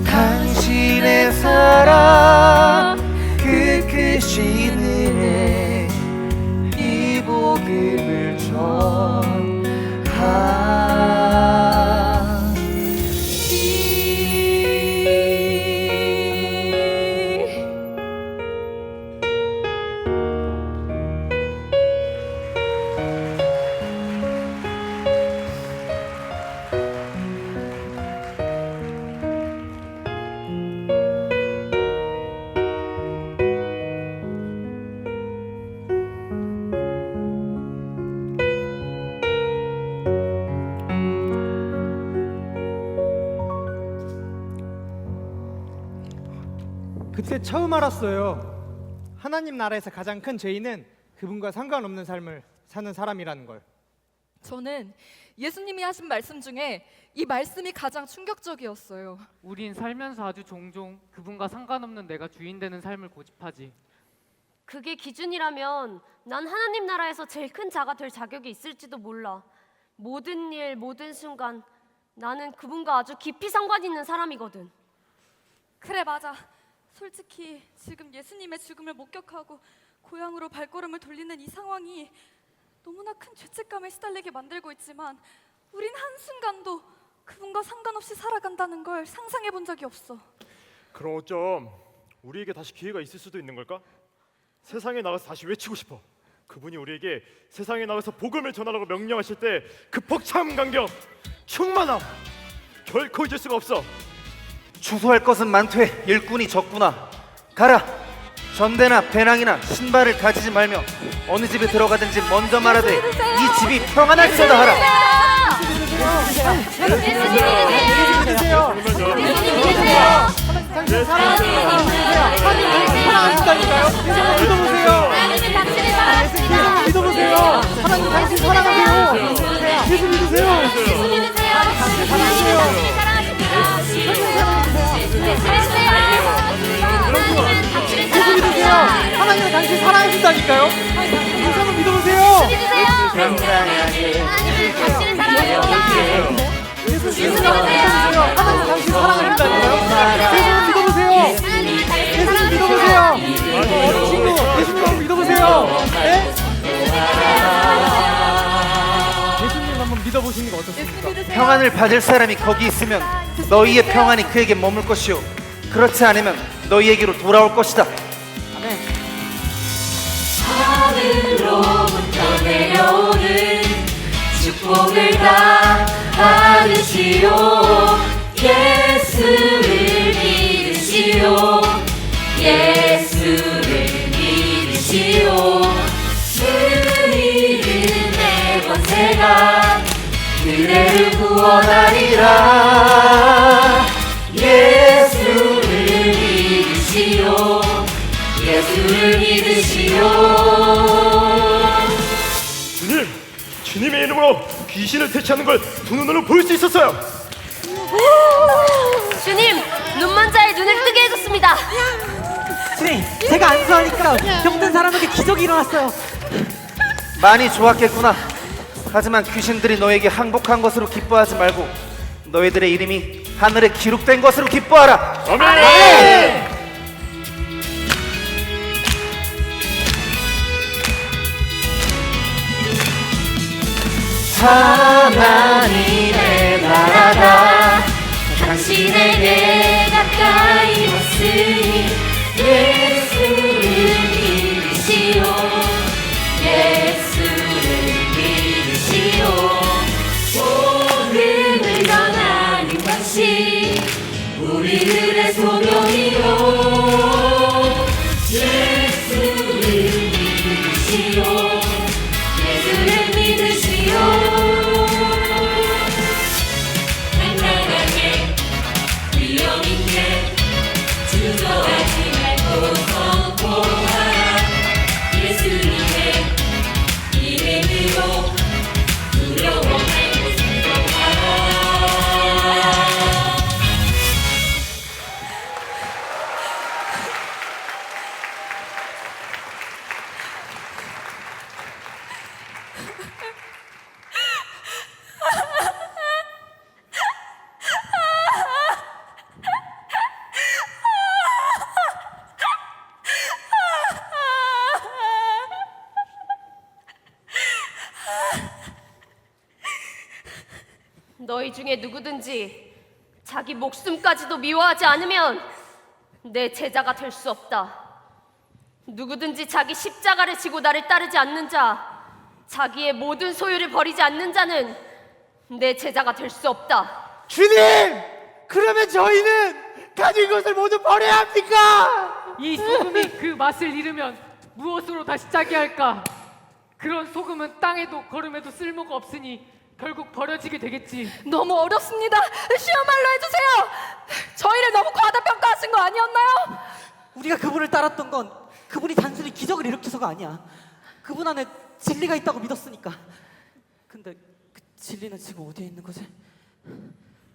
당신의 사랑 그 크신 은혜 이 복음을 전하리. 그때 처음 알았어요. 하나님 나라에서 가장 큰 죄인은 그분과 상관없는 삶을 사는 사람이라는 걸. 저는 예수님이 하신 말씀 중에 이 말씀이 가장 충격적이었어요. 우린 살면서 아주 종종 그분과 상관없는 내가 주인 되는 삶을 고집하지. 그게 기준이라면 난 하나님 나라에서 제일 큰 자가 될 자격이 있을지도 몰라. 모든 일, 모든 순간 나는 그분과 아주 깊이 상관 있는 사람이거든. 그래 맞아. 솔직히 지금 예수님의 죽음을 목격하고 고향으로 발걸음을 돌리는 이 상황이 너무나 큰 죄책감에 시달리게 만들고 있지만 우린 한순간도 그분과 상관없이 살아간다는 걸 상상해 본 적이 없어. 그럼 어쩜 우리에게 다시 기회가 있을 수도 있는 걸까? 세상에 나가서 다시 외치고 싶어. 그분이 우리에게 세상에 나가서 복음을 전하라고 명령하실 때 그 벅찬 감격, 충만함 결코 잊을 수가 없어. 추수할 것은 많되 일꾼이 적구나. 가라. 전대나 배낭이나 신발을 가지지 말며 어느 집에 들어가든지 먼저 말하되 이 집이 평안할지어다 하라. 예수님 믿으세요. 예수님 믿으세요. 예수님 믿으세요. 당신 사랑하신다니까요. 예수님 믿어보세요. 예수님 믿어보세요. 하나님 당신 사랑하세요. 예수 믿으세요. 당신 사랑하세요. 예수 믿으세요. 하나님은 당신 사랑하신다니까요. 예수님 믿어보세요. 예수 믿으세요. 하나님 당신 사랑하신다니까요. 예수님 믿어보세요. 예수님 믿어보세요. 어린 친구, 예수님 믿어보세요. 네? 예수님 한번 믿어보시는 거 어떻습니까? 평안을 받을 사람이 거기 있으면 너희의 평안이 그에게 머물 것이요 그렇지 않으면 너희에게로 돌아올 것이다. 아멘. 하늘로부터 내려오는 축복을 다 받으시오. 예수를 믿으시오. 예수를 믿으시오. 그이는 내 권세가 그대를 구원하리라. 예수를 믿으시오. 예수를 믿으시오. 주님의 이름으로 귀신을 퇴치하는 걸 두 눈으로 볼 수 있었어요. 주님, 눈먼 자의 눈을 뜨게 해줬습니다. 주님, 제가 안수하니까 병든 사람에게 기적이 일어났어요. 많이 좋았겠구나. 하지만 귀신들이 너에게 항복한 것으로 기뻐하지 말고 너희들의 이름이 하늘에 기록된 것으로 기뻐하라. 아멘. 하나님의 나라가 당신에게 가까이 왔으니 예수를 믿으시오. 예수를 믿으시오. 복음을 전하는 것이 우리들의 소명이요. 예수를 믿으시오. 예수를 믿으시오. 당당하게 위험 있게 주저하지 말고 선포하라. 예수님의 이름으로 두려워 말고 순종하라. 너희 중에 누구든지 자기 목숨까지도 미워하지 않으면 내 제자가 될 수 없다. 누구든지 자기 십자가를 지고 나를 따르지 않는 자, 자기의 모든 소유를 버리지 않는 자는 내 제자가 될 수 없다. 주님! 그러면 저희는 가진 것을 모두 버려야 합니까? 이 소금이 그 맛을 잃으면 무엇으로 다시 짜게 할까? 그런 소금은 땅에도 거름에도 쓸모가 없으니 결국 버려지게 되겠지. 너무 어렵습니다. 쉬운 말로 해주세요. 저희를 너무 과다평가하신 거 아니었나요? 우리가 그분을 따랐던 건 그분이 단순히 기적을 일으켜서가 아니야. 그분 안에 진리가 있다고 믿었으니까. 근데 그 진리는 지금 어디에 있는 거지?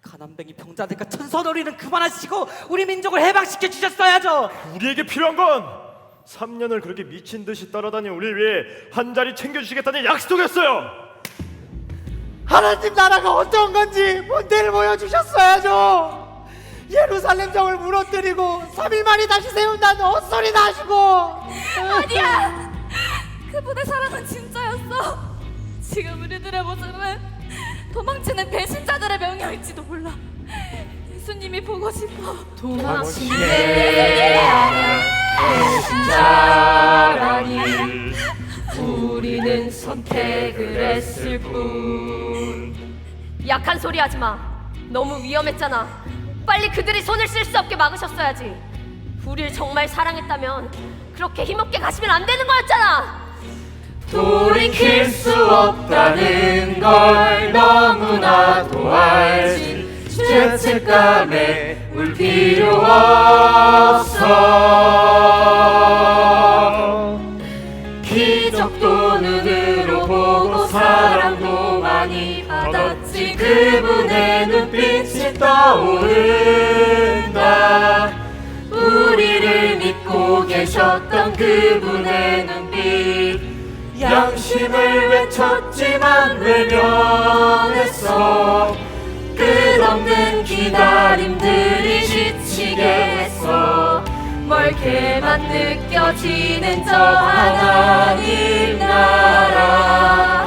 가난뱅이 병자들과 천선어리는 그만하시고 우리 민족을 해방시켜 주셨어야죠. 우리에게 필요한 건 3년을 그렇게 미친 듯이 따라다닌 우리를 위해 한 자리 챙겨주시겠다는 약속이었어요. 하나님 나라가 어떤 건지 본때를 보여주셨어야죠. 예루살렘 정을 무너뜨리고 3일 만에 다시 세운다는 헛소리나 하시고. 아니야. 그분의 사랑은 진짜였어. 지금 우리들의 모습은 도망치는 배신자들의 명령일지도 몰라. 예수님이 보고 싶어. 도망치는 배신자라니 우리는 선택을 했을 뿐. 약한 소리 하지 마. 너무 위험했잖아. 빨리 그들이 손을 쓸 수 없게 막으셨어야지. 우리를 정말 사랑했다면 그렇게 힘없게 가시면 안 되는 거였잖아. 돌이킬 수 없다는 걸 너무나도 알지. 죄책감에 울 필요 없어. 기적도 눈으로 보고 사랑도 많이 받았지. 그분의 눈빛이 떠오른다. 우리를 믿고 계셨던 그분의 눈빛, 양심을 외쳤지만 외면했어. 끝없는 기다림들이 지치게 했어. 멀게만 느껴지는 저 하나님 나라.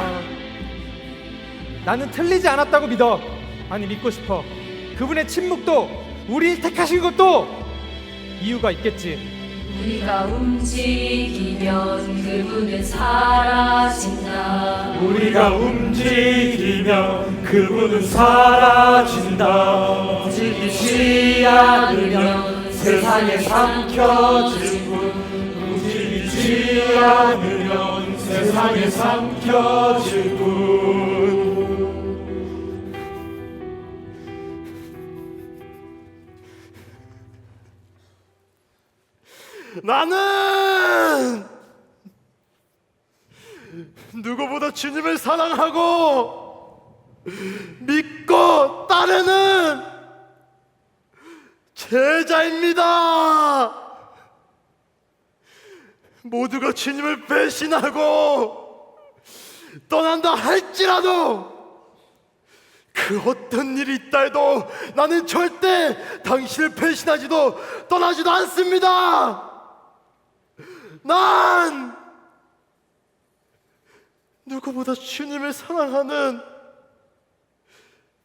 나는 틀리지 않았다고 믿어. 아니 믿고 싶어. 그분의 침묵도 우리를 택하신 것도 이유가 있겠지. 우리가 움직이면 그분은 사라진다. 우리가 움직이면 그분은 사라진다. 움직이지 않으면 세상에 삼켜질 뿐. 움직이지 않으면 세상에 삼켜질 뿐. 나는 누구보다 주님을 사랑하고 믿고 따르는 제자입니다. 모두가 주님을 배신하고 떠난다 할지라도, 그 어떤 일이 있다 해도 나는 절대 당신을 배신하지도 떠나지도 않습니다. 난 누구보다 주님을 사랑하는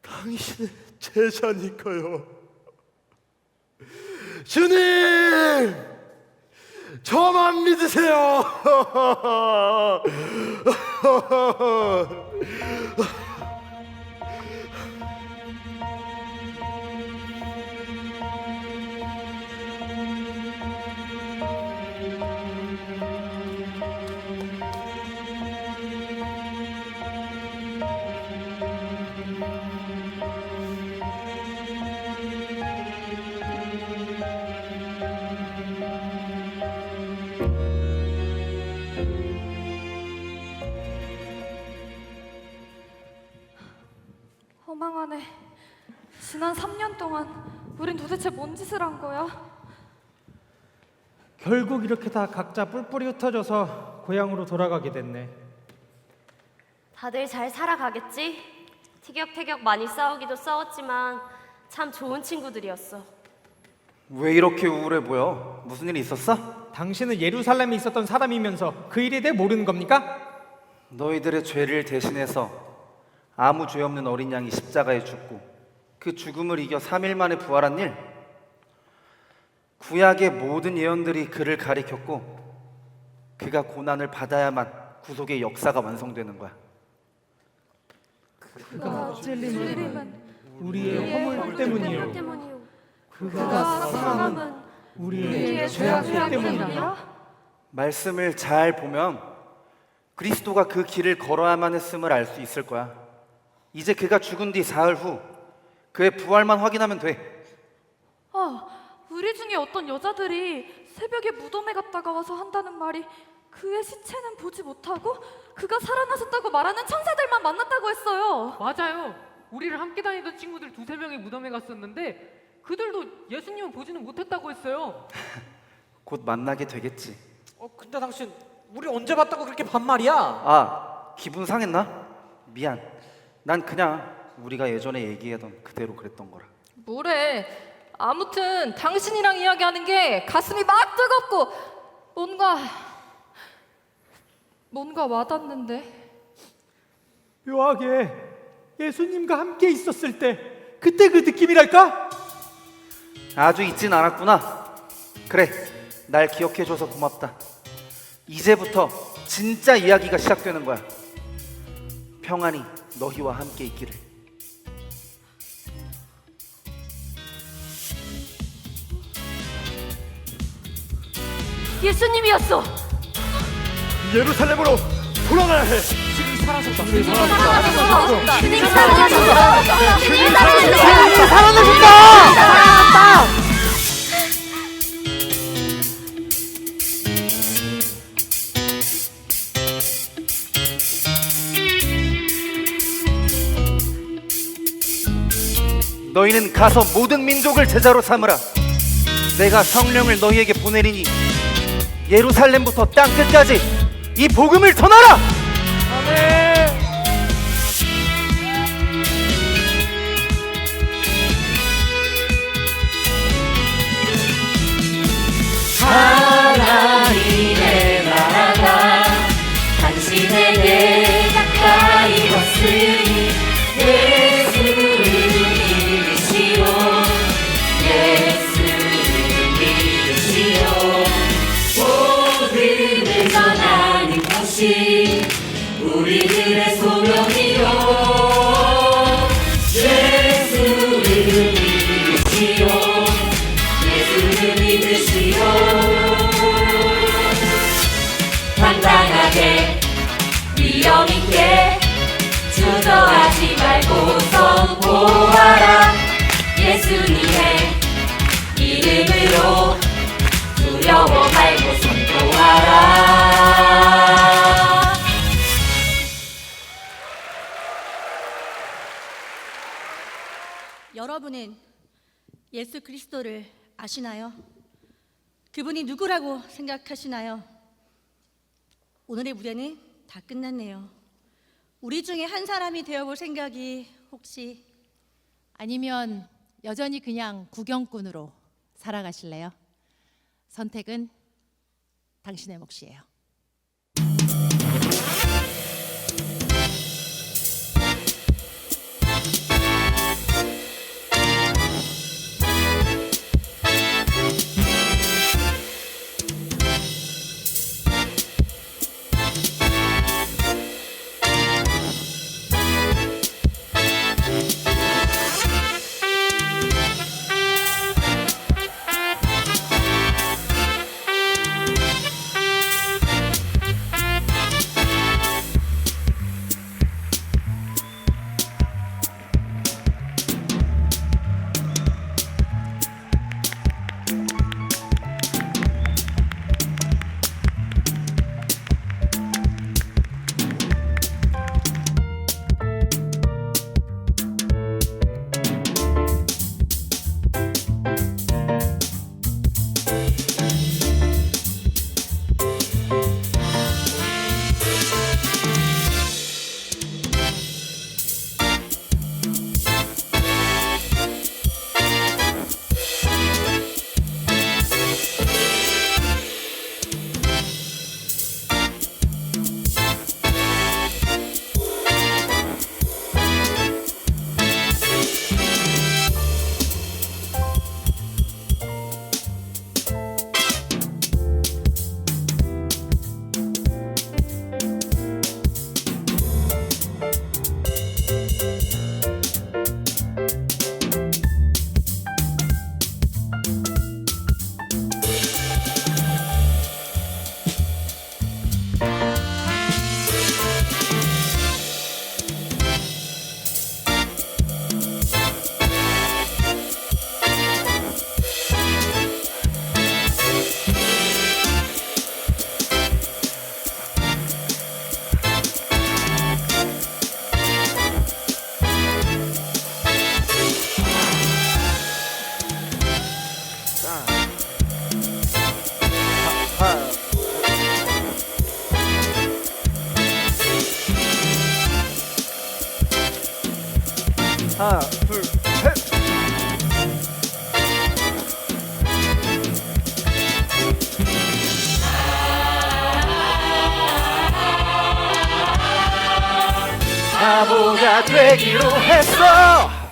당신의 제자니까요. 주님, 저만 믿으세요. 허망하네. 지난 3년 동안 우린 도대체 뭔 짓을 한 거야? 결국 이렇게 다 각자 뿔뿔이 흩어져서 고향으로 돌아가게 됐네. 다들 잘 살아가겠지? 티격태격 많이 싸우기도 싸웠지만 참 좋은 친구들이었어. 왜 이렇게 우울해 보여? 무슨 일 있었어? 당신은 예루살렘에 있었던 사람이면서 그 일에 대해 모르는 겁니까? 너희들의 죄를 대신해서 아무 죄 없는 어린 양이 십자가에 죽고 그 죽음을 이겨 3일 만에 부활한 일, 구약의 모든 예언들이 그를 가리켰고 그가 고난을 받아야만 구속의 역사가 완성되는 거야. 그가 찔림은 우리의 허물 때문이요, 그가 사망은 우리의 죄악 때문이라. 말씀을 잘 보면 그리스도가 그 길을 걸어야만 했음을 알 수 있을 거야. 이제 그가 죽은 뒤 사흘 후 그의 부활만 확인하면 돼. 우리 중에 어떤 여자들이 새벽에 무덤에 갔다가 와서 한다는 말이, 그의 시체는 보지 못하고 그가 살아나셨다고 말하는 천사들만 만났다고 했어요. 맞아요. 우리를 함께 다니던 친구들 2-3명이 무덤에 갔었는데 그들도 예수님을 보지는 못했다고 했어요. 곧 만나게 되겠지. 근데 당신 우리 언제 봤다고 그렇게 반말이야? 아, 기분 상했나? 미안. 난 그냥 우리가 예전에 얘기하던 그대로 그랬던 거라. 뭐래? 아무튼 당신이랑 이야기하는 게 가슴이 막 뜨겁고 뭔가 와닿는데. 묘하게 예수님과 함께 있었을 때 그때 그 느낌이랄까? 아주 잊진 않았구나. 그래, 날 기억해줘서 고맙다. 이제부터 진짜 이야기가 시작되는 거야. 평안이 너희와 함께 있기를. 예수님이었어. 예루살렘으로 돌아가야 해. 주님이 사라졌다. 주님이 사라졌어. 주님이 사라졌어. 살아나셨다. 너희는 가서 모든 민족을 제자로 삼으라. 내가 성령을 너희에게 보내리니 예루살렘부터 땅 끝까지 이 복음을 전하라. 하나님의 나라가 당신에게 가까이 왔으니 예수를 믿으시오. 예수를 믿으시오. 복음을 전하는 것이 우리들의 소명이요. 예수를 믿으시오. 예수를 믿으시오. 당당하게 위험 있게 주저하지 말고 선포하라. 예수님의 이름으로 두려워 말고 선포하라. 여러분은 예수 그리스도를 아시나요? 그분이 누구라고 생각하시나요? 오늘의 무대는 다 끝났네요. 우리 중에 한 사람이 되어볼 생각이 혹시 아니면 여전히 그냥 구경꾼으로 살아가실래요? 선택은 당신의 몫이에요. 하나, 둘, 셋. 바보가 되기로 했어.